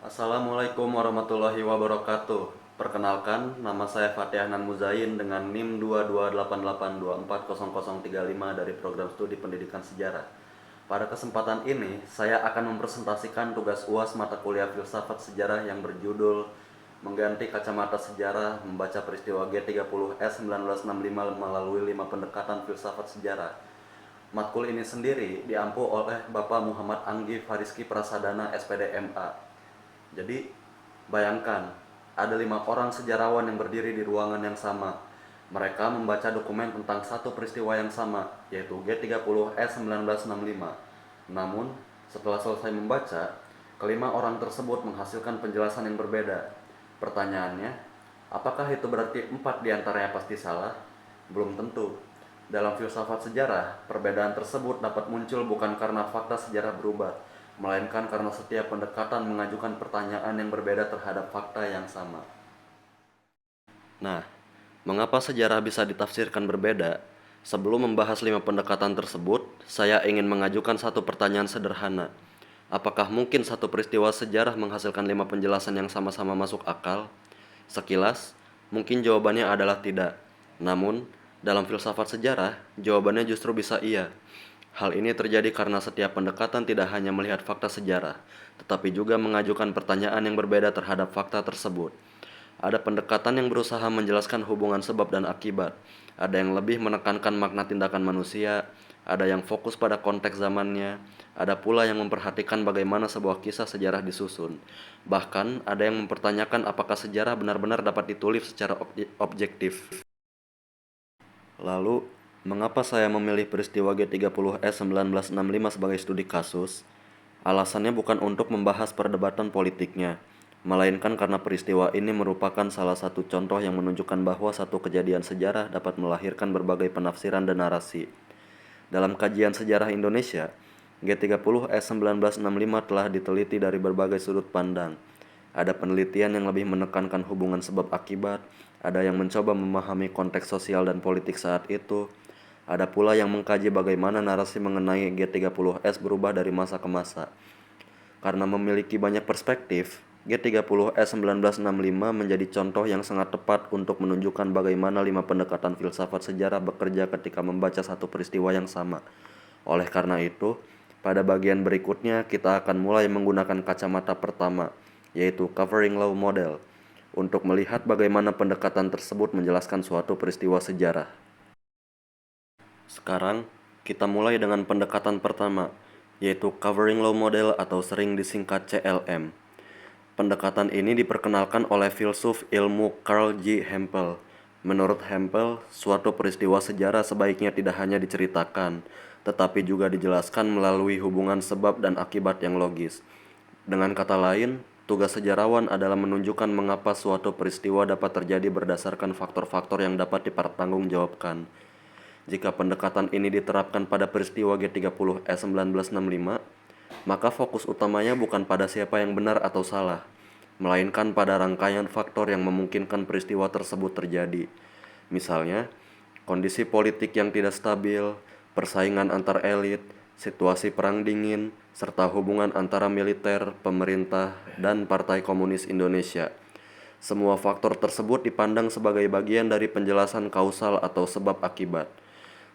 Assalamualaikum warahmatullahi wabarakatuh. Perkenalkan, nama saya Fatih Ahnan Muzain dengan NIM 2288240035 dari Program Studi Pendidikan Sejarah. Pada kesempatan ini, saya akan mempresentasikan tugas UAS mata kuliah Filsafat Sejarah yang berjudul Mengganti Kacamata Sejarah Membaca Peristiwa G30S 1965 melalui 5 pendekatan filsafat sejarah. Matkul ini sendiri diampu oleh Bapak Muhammad Anggi Fariski Prasadana SPD MA. Jadi bayangkan, ada 5 orang sejarawan yang berdiri di ruangan yang sama. Mereka membaca dokumen tentang satu peristiwa yang sama, yaitu G30S 1965. Namun, setelah selesai membaca, kelima orang tersebut menghasilkan penjelasan yang berbeda. Pertanyaannya, apakah itu berarti 4 diantaranya pasti salah? Belum tentu. Dalam filsafat sejarah, perbedaan tersebut dapat muncul bukan karena fakta sejarah berubah, melainkan karena setiap pendekatan mengajukan pertanyaan yang berbeda terhadap fakta yang sama. Nah, mengapa sejarah bisa ditafsirkan berbeda? Sebelum membahas 5 pendekatan tersebut, saya ingin mengajukan satu pertanyaan sederhana. Apakah mungkin satu peristiwa sejarah menghasilkan 5 penjelasan yang sama-sama masuk akal? Sekilas, mungkin jawabannya adalah tidak. Namun, dalam filsafat sejarah, jawabannya justru bisa iya. Hal ini terjadi karena setiap pendekatan tidak hanya melihat fakta sejarah, tetapi juga mengajukan pertanyaan yang berbeda terhadap fakta tersebut. Ada pendekatan yang berusaha menjelaskan hubungan sebab dan akibat. Ada yang lebih menekankan makna tindakan manusia, ada yang fokus pada konteks zamannya, ada pula yang memperhatikan bagaimana sebuah kisah sejarah disusun. Bahkan, ada yang mempertanyakan apakah sejarah benar-benar dapat ditulis secara objektif. Lalu, mengapa saya memilih peristiwa G30S 1965 sebagai studi kasus? Alasannya bukan untuk membahas perdebatan politiknya, melainkan karena peristiwa ini merupakan salah satu contoh yang menunjukkan bahwa satu kejadian sejarah dapat melahirkan berbagai penafsiran dan narasi. Dalam kajian sejarah Indonesia, G30S 1965 telah diteliti dari berbagai sudut pandang. Ada penelitian yang lebih menekankan hubungan sebab akibat, ada yang mencoba memahami konteks sosial dan politik saat itu, ada pula yang mengkaji bagaimana narasi mengenai G30S berubah dari masa ke masa. Karena memiliki banyak perspektif, G30S 1965 menjadi contoh yang sangat tepat untuk menunjukkan bagaimana 5 pendekatan filsafat sejarah bekerja ketika membaca satu peristiwa yang sama. Oleh karena itu, pada bagian berikutnya kita akan mulai menggunakan kacamata pertama, yaitu Covering Law Model, untuk melihat bagaimana pendekatan tersebut menjelaskan suatu peristiwa sejarah. Sekarang, kita mulai dengan pendekatan pertama, yaitu Covering Law Model atau sering disingkat CLM. Pendekatan ini diperkenalkan oleh filsuf ilmu Carl G. Hempel. Menurut Hempel, suatu peristiwa sejarah sebaiknya tidak hanya diceritakan, tetapi juga dijelaskan melalui hubungan sebab dan akibat yang logis. Dengan kata lain, tugas sejarawan adalah menunjukkan mengapa suatu peristiwa dapat terjadi berdasarkan faktor-faktor yang dapat dipertanggungjawabkan. Jika pendekatan ini diterapkan pada peristiwa G30S 1965, maka fokus utamanya bukan pada siapa yang benar atau salah, melainkan pada rangkaian faktor yang memungkinkan peristiwa tersebut terjadi. Misalnya, kondisi politik yang tidak stabil, persaingan antar elit, situasi perang dingin, serta hubungan antara militer, pemerintah, dan Partai Komunis Indonesia. Semua faktor tersebut dipandang sebagai bagian dari penjelasan kausal atau sebab akibat.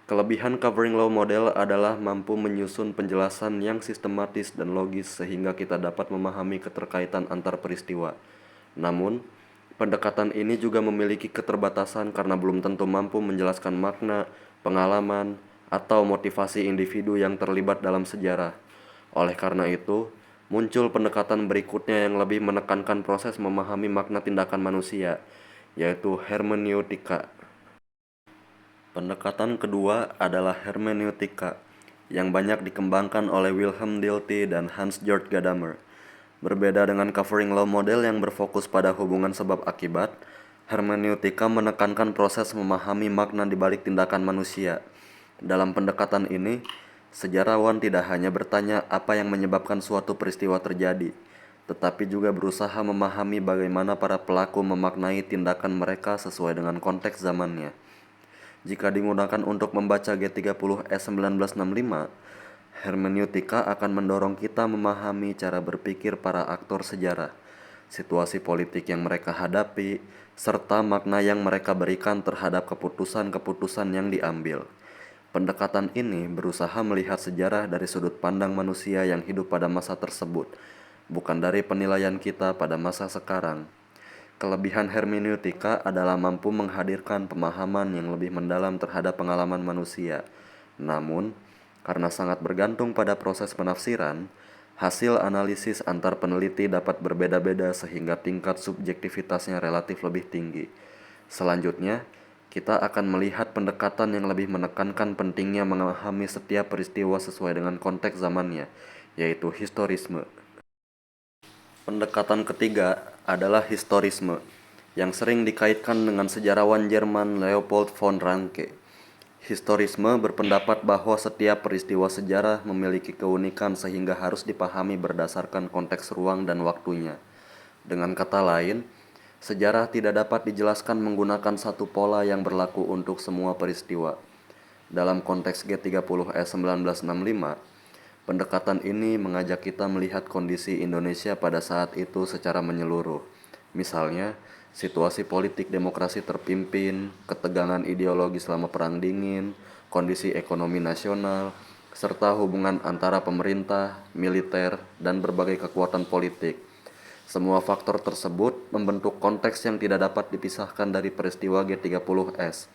Kelebihan Covering Law Model adalah mampu menyusun penjelasan yang sistematis dan logis sehingga kita dapat memahami keterkaitan antar peristiwa. Namun, pendekatan ini juga memiliki keterbatasan karena belum tentu mampu menjelaskan makna, pengalaman, atau motivasi individu yang terlibat dalam sejarah. Oleh karena itu, muncul pendekatan berikutnya yang lebih menekankan proses memahami makna tindakan manusia, yaitu hermeneutika. Pendekatan kedua adalah hermeneutika, yang banyak dikembangkan oleh Wilhelm Dilthey dan Hans-Georg Gadamer. Berbeda dengan Covering Law Model yang berfokus pada hubungan sebab akibat, hermeneutika menekankan proses memahami makna di balik tindakan manusia. Dalam pendekatan ini, sejarawan tidak hanya bertanya apa yang menyebabkan suatu peristiwa terjadi, tetapi juga berusaha memahami bagaimana para pelaku memaknai tindakan mereka sesuai dengan konteks zamannya. Jika digunakan untuk membaca G30S 1965, Hermeneutika akan mendorong kita memahami cara berpikir para aktor sejarah, situasi politik yang mereka hadapi, serta makna yang mereka berikan terhadap keputusan-keputusan yang diambil. Pendekatan ini berusaha melihat sejarah dari sudut pandang manusia yang hidup pada masa tersebut, bukan dari penilaian kita pada masa sekarang. Kelebihan hermeneutika adalah mampu menghadirkan pemahaman yang lebih mendalam terhadap pengalaman manusia. Namun, karena sangat bergantung pada proses penafsiran, hasil analisis antar peneliti dapat berbeda-beda sehingga tingkat subjektivitasnya relatif lebih tinggi. Selanjutnya, kita akan melihat pendekatan yang lebih menekankan pentingnya memahami setiap peristiwa sesuai dengan konteks zamannya, yaitu historisme. Pendekatan ketiga adalah historisme, yang sering dikaitkan dengan sejarawan Jerman Leopold von Ranke. Historisme berpendapat bahwa setiap peristiwa sejarah memiliki keunikan sehingga harus dipahami berdasarkan konteks ruang dan waktunya. Dengan kata lain, sejarah tidak dapat dijelaskan menggunakan satu pola yang berlaku untuk semua peristiwa. Dalam konteks G30S 1965, pendekatan ini mengajak kita melihat kondisi Indonesia pada saat itu secara menyeluruh. Misalnya, situasi politik demokrasi terpimpin, ketegangan ideologi selama Perang Dingin, kondisi ekonomi nasional, serta hubungan antara pemerintah, militer, dan berbagai kekuatan politik. Semua faktor tersebut membentuk konteks yang tidak dapat dipisahkan dari peristiwa G30S.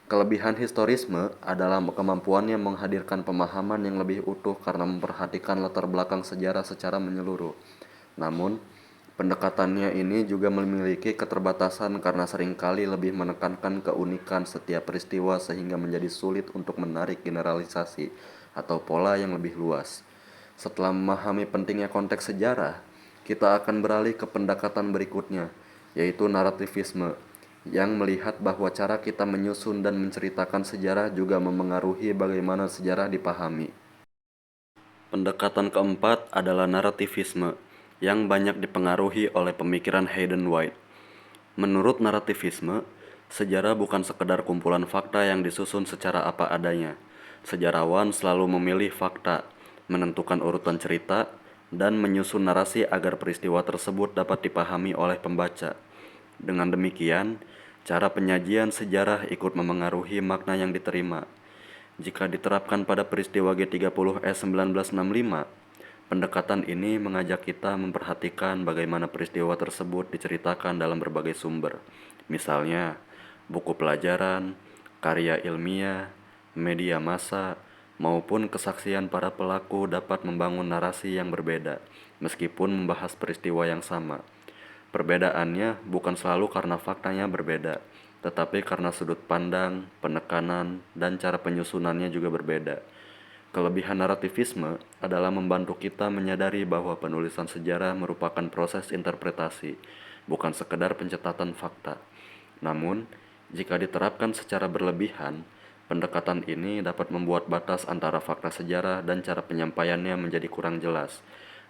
Kelebihan historisme adalah kemampuannya menghadirkan pemahaman yang lebih utuh karena memperhatikan latar belakang sejarah secara menyeluruh. Namun, pendekatannya ini juga memiliki keterbatasan karena seringkali lebih menekankan keunikan setiap peristiwa sehingga menjadi sulit untuk menarik generalisasi atau pola yang lebih luas. Setelah memahami pentingnya konteks sejarah, kita akan beralih ke pendekatan berikutnya, yaitu narativisme, yang melihat bahwa cara kita menyusun dan menceritakan sejarah juga memengaruhi bagaimana sejarah dipahami. Pendekatan keempat adalah narativisme, yang banyak dipengaruhi oleh pemikiran Hayden White. Menurut narativisme, sejarah bukan sekedar kumpulan fakta yang disusun secara apa adanya. Sejarawan selalu memilih fakta, menentukan urutan cerita, dan menyusun narasi agar peristiwa tersebut dapat dipahami oleh pembaca. Dengan demikian, cara penyajian sejarah ikut memengaruhi makna yang diterima. Jika diterapkan pada peristiwa G30S 1965, pendekatan ini mengajak kita memperhatikan bagaimana peristiwa tersebut diceritakan dalam berbagai sumber. Misalnya, buku pelajaran, karya ilmiah, media massa, maupun kesaksian para pelaku dapat membangun narasi yang berbeda, meskipun membahas peristiwa yang sama. Perbedaannya bukan selalu karena faktanya berbeda, tetapi karena sudut pandang, penekanan, dan cara penyusunannya juga berbeda. Kelebihan narativisme adalah membantu kita menyadari bahwa penulisan sejarah merupakan proses interpretasi, bukan sekedar pencatatan fakta. Namun, jika diterapkan secara berlebihan, pendekatan ini dapat membuat batas antara fakta sejarah dan cara penyampaiannya menjadi kurang jelas.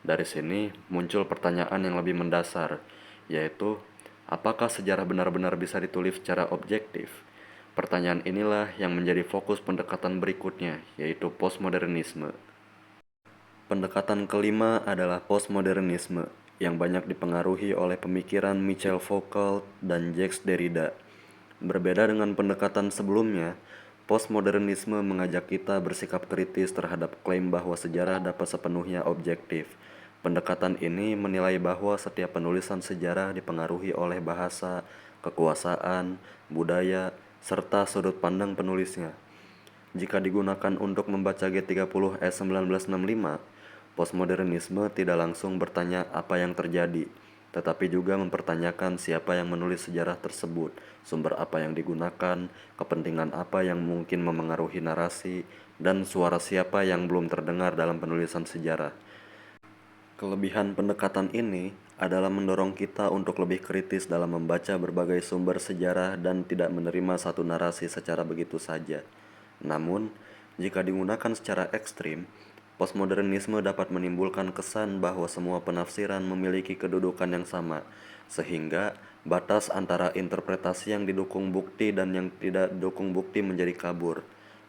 Dari sini muncul pertanyaan yang lebih mendasar, yaitu apakah sejarah benar-benar bisa ditulis secara objektif? Pertanyaan inilah yang menjadi fokus pendekatan berikutnya, yaitu postmodernisme. Pendekatan kelima adalah postmodernisme, yang banyak dipengaruhi oleh pemikiran Michel Foucault dan Jacques Derrida. Berbeda dengan pendekatan sebelumnya, postmodernisme mengajak kita bersikap kritis terhadap klaim bahwa sejarah dapat sepenuhnya objektif. Pendekatan ini menilai bahwa setiap penulisan sejarah dipengaruhi oleh bahasa, kekuasaan, budaya, serta sudut pandang penulisnya. Jika digunakan untuk membaca G30S 1965, postmodernisme tidak langsung bertanya apa yang terjadi, tetapi juga mempertanyakan siapa yang menulis sejarah tersebut, sumber apa yang digunakan, kepentingan apa yang mungkin memengaruhi narasi, dan suara siapa yang belum terdengar dalam penulisan sejarah. Kelebihan pendekatan ini adalah mendorong kita untuk lebih kritis dalam membaca berbagai sumber sejarah dan tidak menerima satu narasi secara begitu saja. Namun, jika digunakan secara ekstrim, postmodernisme dapat menimbulkan kesan bahwa semua penafsiran memiliki kedudukan yang sama, sehingga batas antara interpretasi yang didukung bukti dan yang tidak didukung bukti menjadi kabur.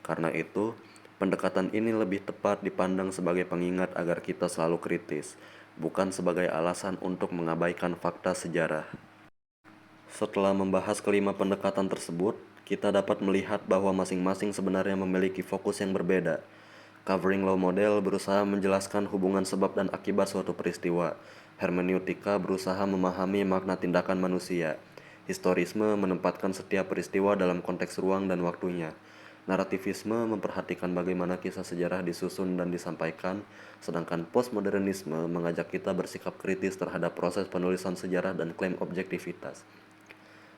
Karena itu, Pendekatan ini lebih tepat dipandang sebagai pengingat agar kita selalu kritis, bukan sebagai alasan untuk mengabaikan fakta sejarah. Setelah membahas kelima pendekatan tersebut, kita dapat melihat bahwa masing-masing sebenarnya memiliki fokus yang berbeda. Covering law model berusaha menjelaskan hubungan sebab dan akibat suatu peristiwa. Hermeneutika berusaha memahami makna tindakan manusia. Historisme menempatkan setiap peristiwa dalam konteks ruang dan waktunya. Narativisme memperhatikan bagaimana kisah sejarah disusun dan disampaikan, sedangkan postmodernisme mengajak kita bersikap kritis terhadap proses penulisan sejarah dan klaim objektivitas.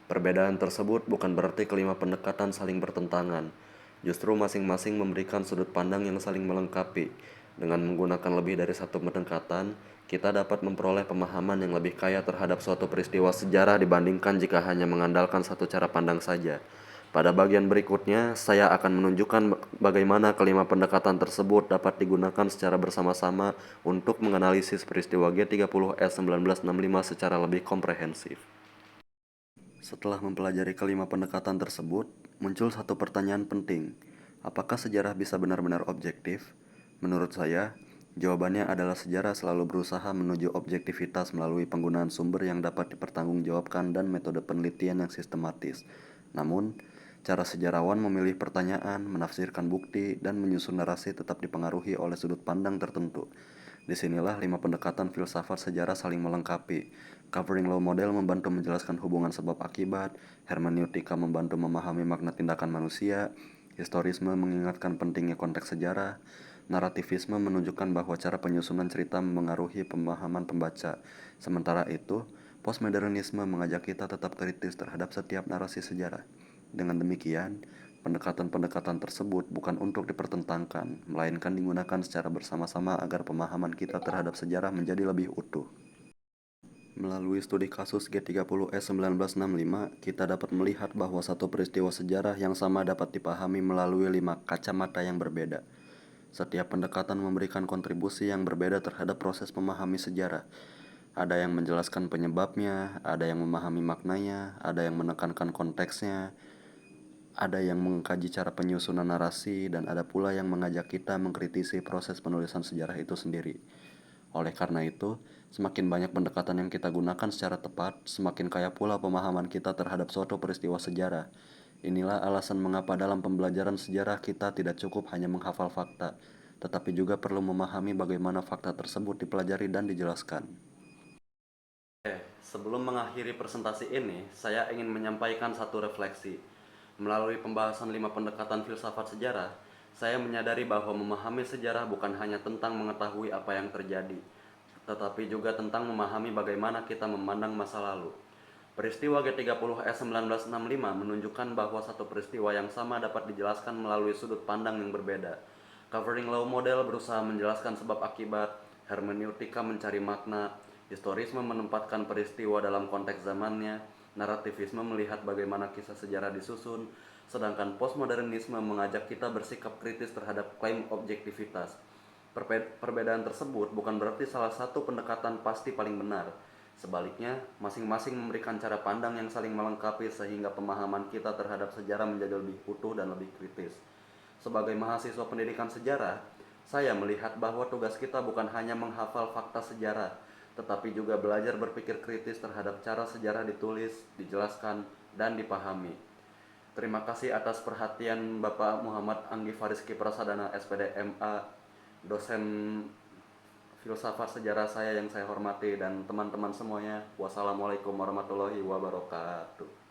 Perbedaan tersebut bukan berarti kelima pendekatan saling bertentangan. Justru masing-masing memberikan sudut pandang yang saling melengkapi. Dengan menggunakan lebih dari satu pendekatan, kita dapat memperoleh pemahaman yang lebih kaya terhadap suatu peristiwa sejarah dibandingkan jika hanya mengandalkan satu cara pandang saja. Pada bagian berikutnya, saya akan menunjukkan bagaimana kelima pendekatan tersebut dapat digunakan secara bersama-sama untuk menganalisis peristiwa G30S 1965 secara lebih komprehensif. Setelah mempelajari kelima pendekatan tersebut, muncul satu pertanyaan penting. Apakah sejarah bisa benar-benar objektif? Menurut saya, jawabannya adalah sejarah selalu berusaha menuju objektivitas melalui penggunaan sumber yang dapat dipertanggungjawabkan dan metode penelitian yang sistematis. Namun, cara sejarawan memilih pertanyaan, menafsirkan bukti, dan menyusun narasi tetap dipengaruhi oleh sudut pandang tertentu. Disinilah lima pendekatan filsafat sejarah saling melengkapi. Covering law model membantu menjelaskan hubungan sebab akibat, hermeneutika membantu memahami makna tindakan manusia, historisme mengingatkan pentingnya konteks sejarah, narativisme menunjukkan bahwa cara penyusunan cerita memengaruhi pemahaman pembaca. Sementara itu, postmodernisme mengajak kita tetap kritis terhadap setiap narasi sejarah. Dengan demikian, pendekatan-pendekatan tersebut bukan untuk dipertentangkan, melainkan digunakan secara bersama-sama agar pemahaman kita terhadap sejarah menjadi lebih utuh. Melalui studi kasus G30S 1965, kita dapat melihat bahwa satu peristiwa sejarah yang sama dapat dipahami melalui lima kacamata yang berbeda. Setiap pendekatan memberikan kontribusi yang berbeda terhadap proses memahami sejarah. Ada yang menjelaskan penyebabnya, ada yang memahami maknanya, ada yang menekankan konteksnya, ada yang mengkaji cara penyusunan narasi, dan ada pula yang mengajak kita mengkritisi proses penulisan sejarah itu sendiri. Oleh karena itu, semakin banyak pendekatan yang kita gunakan secara tepat, semakin kaya pula pemahaman kita terhadap suatu peristiwa sejarah. Inilah alasan mengapa dalam pembelajaran sejarah kita tidak cukup hanya menghafal fakta, tetapi juga perlu memahami bagaimana fakta tersebut dipelajari dan dijelaskan. Sebelum mengakhiri presentasi ini, saya ingin menyampaikan satu refleksi. Melalui pembahasan 5 pendekatan filsafat sejarah, saya menyadari bahwa memahami sejarah bukan hanya tentang mengetahui apa yang terjadi, tetapi juga tentang memahami bagaimana kita memandang masa lalu. Peristiwa G30S 1965 menunjukkan bahwa satu peristiwa yang sama dapat dijelaskan melalui sudut pandang yang berbeda. Covering law model berusaha menjelaskan sebab akibat, hermeneutika mencari makna, historisme menempatkan peristiwa dalam konteks zamannya, narativisme melihat bagaimana kisah sejarah disusun, sedangkan postmodernisme mengajak kita bersikap kritis terhadap klaim objektivitas. Perbedaan tersebut bukan berarti salah satu pendekatan pasti paling benar. Sebaliknya, masing-masing memberikan cara pandang yang saling melengkapi sehingga pemahaman kita terhadap sejarah menjadi lebih utuh dan lebih kritis. Sebagai mahasiswa pendidikan sejarah, saya melihat bahwa tugas kita bukan hanya menghafal fakta sejarah, tetapi juga belajar berpikir kritis terhadap cara sejarah ditulis, dijelaskan, dan dipahami. Terima kasih atas perhatian Bapak Muhammad Anggi Fariski Prasadana SPD MA, dosen filsafat sejarah saya yang saya hormati, dan teman-teman semuanya. Wassalamualaikum warahmatullahi wabarakatuh.